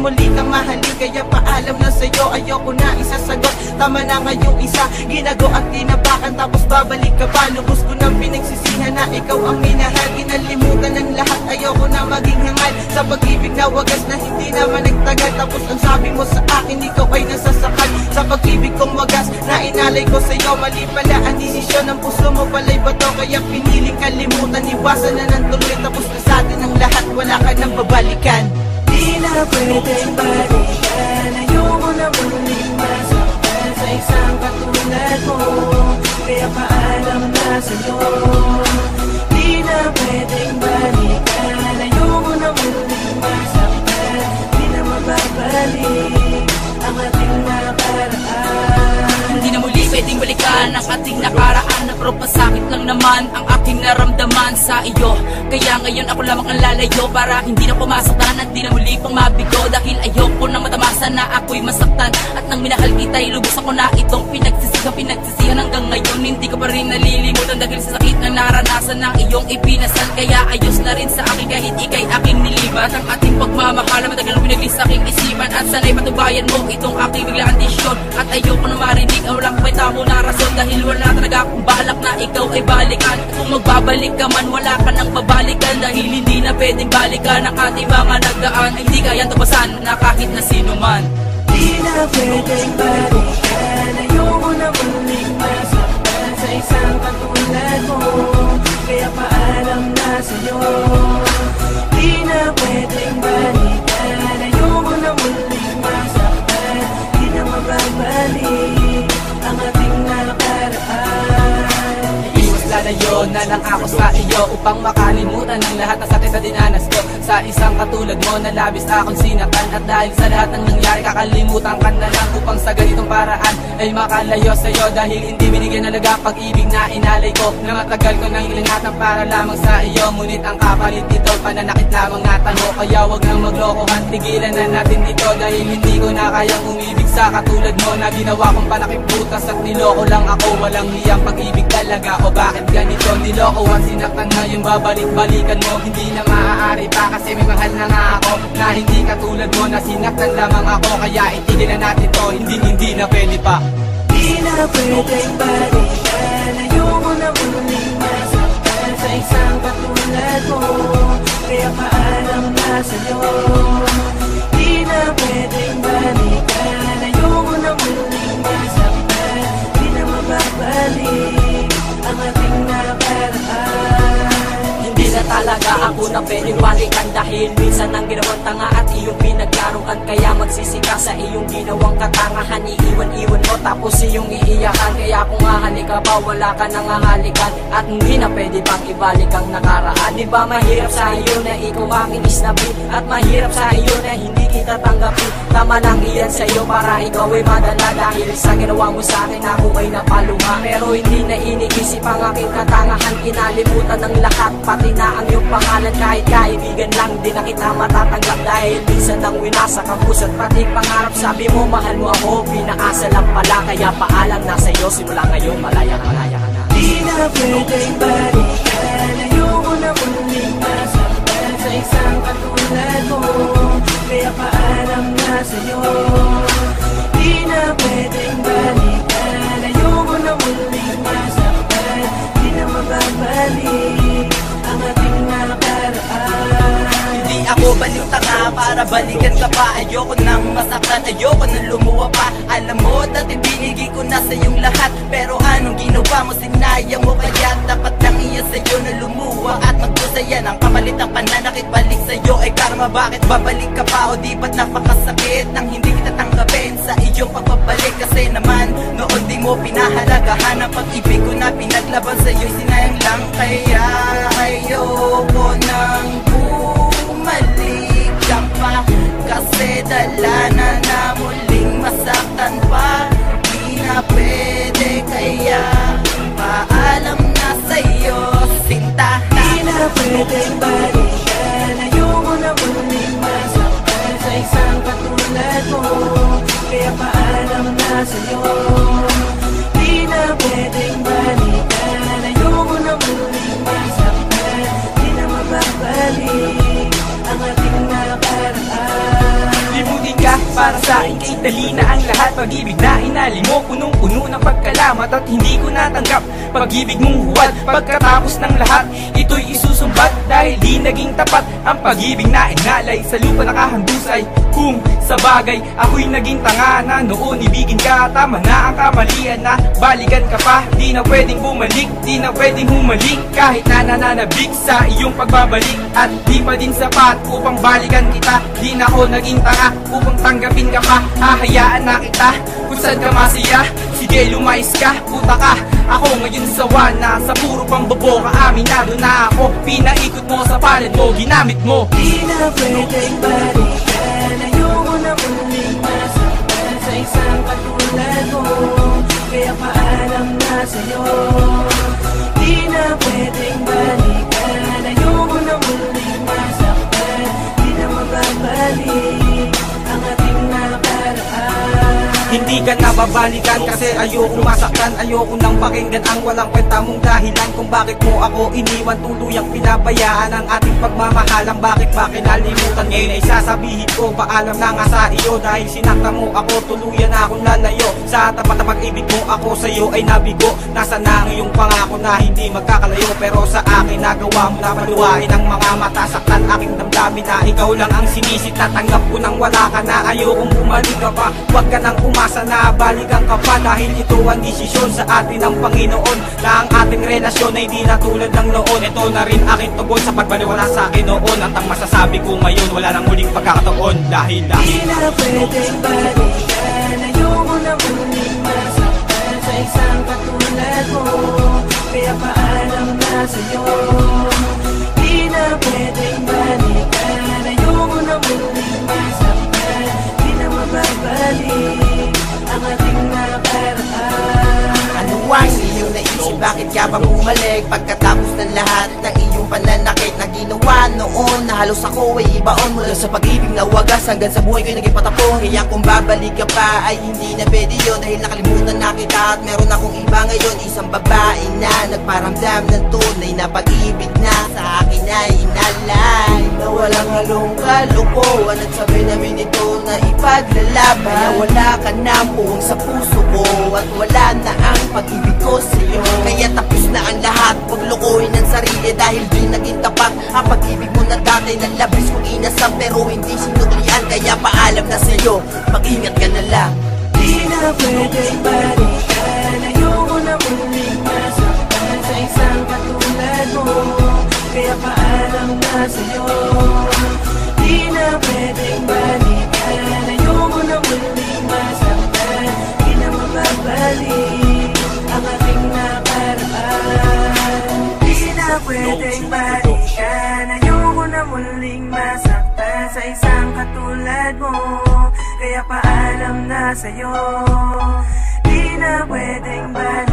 muli kang mahalin, kaya paalam na sa'yo, ayoko na isasagot. Tama na ngayong isa, ginago at tinapakan, tapos babalik ka pa. Lubos ko nang pinagsisihan na ikaw ang minahal. Kinalimutan ng lahat, ayoko na maging hangal sa pag-ibig na wagas na hindi naman nagtagal. Tapos ang sabi mo sa akin, ikaw ay nasasakal sa pag-ibig kong wagas na inalay ko sa'yo. Mali pala ang desisyon ng puso mo, pala'y bato, kaya piniling kalimutan. Iwasan na ng tuloy, tapos na sa atin ang lahat, wala ka nang babalikan. Di na pwedeng balikan, ayoko na muling masaktan sa isang katulad mo, kaya paalam na sa'yo. Di na pwedeng balikan, ayoko na muling masaktan, di na mababalik ang ating nakaraan. Hindi na muli pwedeng balikan ang ating nakaraan. Pero pasakit lang naman ang aking naramdaman sa iyo, kaya ngayon ako lamang ang lalayo para hindi na pumasaktan at di na muli pang mabigo. Dahil ayoko na matamasa na ako'y masaktan, at nang minahal kita'y lubos ako na itong pinagsisihan hanggang ngayon. Hindi ko pa rin nalilimutan dahil sa sakit na naranasan ng iyong ipinasal. Kaya ayos na rin sa akin kahit ika'y aking nilibat. Ang ating pagmamahal matagal pinaglis sa aking isipan, at sana'y patubayan mo itong aking biglaan desisyon. At ayoko na marinig ang walang kwenta mo na rason, dahil wala talaga akong balak na ikaw ay balikan. At kung magbabalik ka man, wala ka nang babalikan, dahil hindi na pwedeng balikan ang ating mga nagdaan. Ay hindi kayang tubasan na kahit na sino man. Di na pwedeng balikan, ayoko na muling masaktan sa isang katulad mo, kaya paalam na sa'yo. Di na pwedeng balikan, ayoko na muling masaktan, di na mababalik ang ating nakaraan. Lalayo na lang ako sa iyo upang makalimutan ang lahat ng sakit na dinanas ko. Sa isang katulad mo na labis akong sinaktan, at dahil sa lahat ng nangyari kakalimutan ka na lang upang sa ganitong paraan ay makalayo sa iyo. Dahil hindi binigyan halaga pag-ibig na inalay ko, na matagal ko nang ilinatan para lamang sa iyo. Ngunit ang kapalit nito pananakit lamang natango, kaya wag nang maglokohan, tigilan na natin ito. Dahil hindi ko na kayang umibig sa katulad mo na ginawa kong panakiputas at niloko lang ako. Walang hiyang pag-ibig talaga, o bakit ganito? Niloko at sinaktan, ngayon babalik-balikan mo. Hindi na maaari pa kasi may mahal na nga ako na hindi katulad mo na sinaktan lamang ako. Kaya itigil na natin to, hindi na pwede pa. Di na pwedeng balikan, ayoko na muling masaktan sa isang katulad mo, kaya paalam na sa'yo. Di na pwedeng balikan, ayoko na muling masaktan, di na mababalik ang ating nakaraan. Hindi na talaga ako na pwedeng balikan, dahil minsan ang ginawang tanga at iyong pinaglaruan. Kaya magsisika sa iyong ginawang katangahan, iiwan-iwan mo tapos iyong iiyakan. Kaya kung hahalik ka pa, wala ka nang hahalikan, at hindi na pwede pang ibalik ang nakaraan. Di ba mahirap sa iyo na ikaw aking isnabi, at mahirap sa iyo na hindi kita tanggapin. Tama lang iyan sa iyo para ikaw ay madala, dahil sa ginawa mo sa akin ako ay napaluma. Pero hindi na iniisip ang aking katangahan, kinalimutan ng lahat pati na ang iyong pangalan. Kahit kaibigan lang di na kita matatanggap, dahil minsan nang winasak ang puso't pati pangarap. Sabi mo mahal mo ako, pinaasa lang pala, kaya paalam na sa'yo, simula ngayon malaya ka na. Di na pwedeng balikan, ayoko na muling masaktan sa isang katulad mo, kaya paalam na sa'yo. Di na pwedeng balikan, ayoko na muling masaktan, di na mababalik ang ating nakaraan. Hindi ako baliw tanga para balikan ka pa. Ayoko nang masaktan, ayoko nang lumuwa pa. Alam mo dati binigay ko na sa iyong lahat, pero anong ginawa mo, sinayang mo. Kaya dapat lang iyan sa'yo na lumuwa at magdusaya ng kamalit ang pananakit. Balik sa'yo ay karma, bakit babalik ka pa? O di ba't napakasakit nang hindi kita tanggapin sa iyong pagbabalik? Kasi naman noon di mo pinahalagahan ang pag-ibig ko na pinaglaban sa'yo'y sinayang lang. Kaya ayoko nang bumalik ka pa, kasi dala na muling masaktan pa. Di na pwede, kaya paalam na sa'yo, sinta. Di na pwedeng balikan, ayoko na muling masaktan sa isang katulad mo, kaya paalam na sa'yo. Di na pwedeng balikan, ayoko na muling masaktan, di na mababalik ang ating nakaraan. Dali na ang lahat, pag-ibig na inali mo, punong-puno ng pagkalamat at hindi ko natanggap pag-ibig mong huwad. Pagkatapos ng lahat, ito'y isusumbat dahil di naging tapat ang pag-ibig na inalay. Sa lupa nakahandusay, kung sa bagay ako'y naging tanga na noon ibigin ka. Tama na ang kamalian na balikan ka pa, di na pwedeng bumalik, di na pwedeng humalik. Kahit na nananabik sa iyong pagbabalik at di pa din sapat upang balikan kita. Di na ako naging tanga upang tanggapin ka pa. Hahayaan na kita kung saan ka masaya, sige lumayas ka, puta ka. Ako ngayon sawa na sa puro pambobo ka, aminado na ako. Pinaikot mo sa palad mo, ginamit mo. Di na pwedeng balikan, ayoko na muling masaktan sa isang katulad mo, kaya paalam na sa'yo. Di na pwedeng balikan, ayoko na muling masaktan, di na mababalik ang ating nakaraan. Hindi ka nababalikan kasi ayoko masaktan. Ayoko nang pakinggan ang walang kwenta mong dahilan kung bakit mo ako iniwan. Tuluyang pinabayaan ang ating pagmamahalang. Bakit ba kinalimutan? Ngayon ay sasabihin ko paalam na nga sa iyo. Dahil sinakta mo ako, tuluyan na akong lalayo. Sa tapat na pag-ibig mo ako sa'yo ay nabigo. Nasa na ang iyong pangako na hindi magkakalayo. Pero sa akin nagawa mo na maluwain ang mga mata. Saktan aking damdamin na ikaw lang ang sinisit. Natanggap ko nang wala ka na, ayokong bumalik ka pa. Huwag ka nang umasa na balikan ka pa, dahil ito ang desisyon sa atin ng Panginoon na ang ating relasyon ay di na tulad ng noon. Ito na rin aking tugon sa pagbaliwala sa akin noon. At ang masasabi ko ngayon, wala nang muling pagkakataon. Dahil di na pwedeng balikan, ayoko na muling masaktan sa isang katulad mo, kaya paalam na sa'yo. Di na pwedeng balikan, ayoko na muling masaktan, di na mababalik ang ating nakaraan. Ano ang iyong naisip? Bakit ka ba bumalik? Pagkatapos ng lahat ng iyong pananakit na ginawa noon, na halos ako ay ibaon mula sa pag-ibig na wagas hanggang sa buhay ko'y naging patapon. Kaya kung babalik ka pa ay hindi na pwede yun, dahil nakalimutan na kita at meron akong iba ngayon. Isang babae na nagparamdam ng tunay na pag-ibig na sa akin ay inalay, na walang halong kalokohan at sabay namin ito na ipaglalaban. Kaya wala ka na buong sa puso ko at wala na ang pag-ibig ko sa'yo. Kaya tapos na ang lahat, huwag lokohin ang sarili dahil di naging tapat ang pag-ibig mo na dati na labis kong inasam pero hindi sinuklian. Kaya paalam na sa'yo, mag-ingat ka na lang. Di na pwedeng balikan, ayoko na muling masaktan sa isang katulad mo, kaya paalam na sa'yo. Di na pwedeng balikan, ayoko na muling masaktan, di na mababalik ang ating nakaraan. Di na pwedeng balikan, ayoko na muling masaktan sa isang katulad mo, kaya paalam na sa'yo. Di na pwedeng balikan.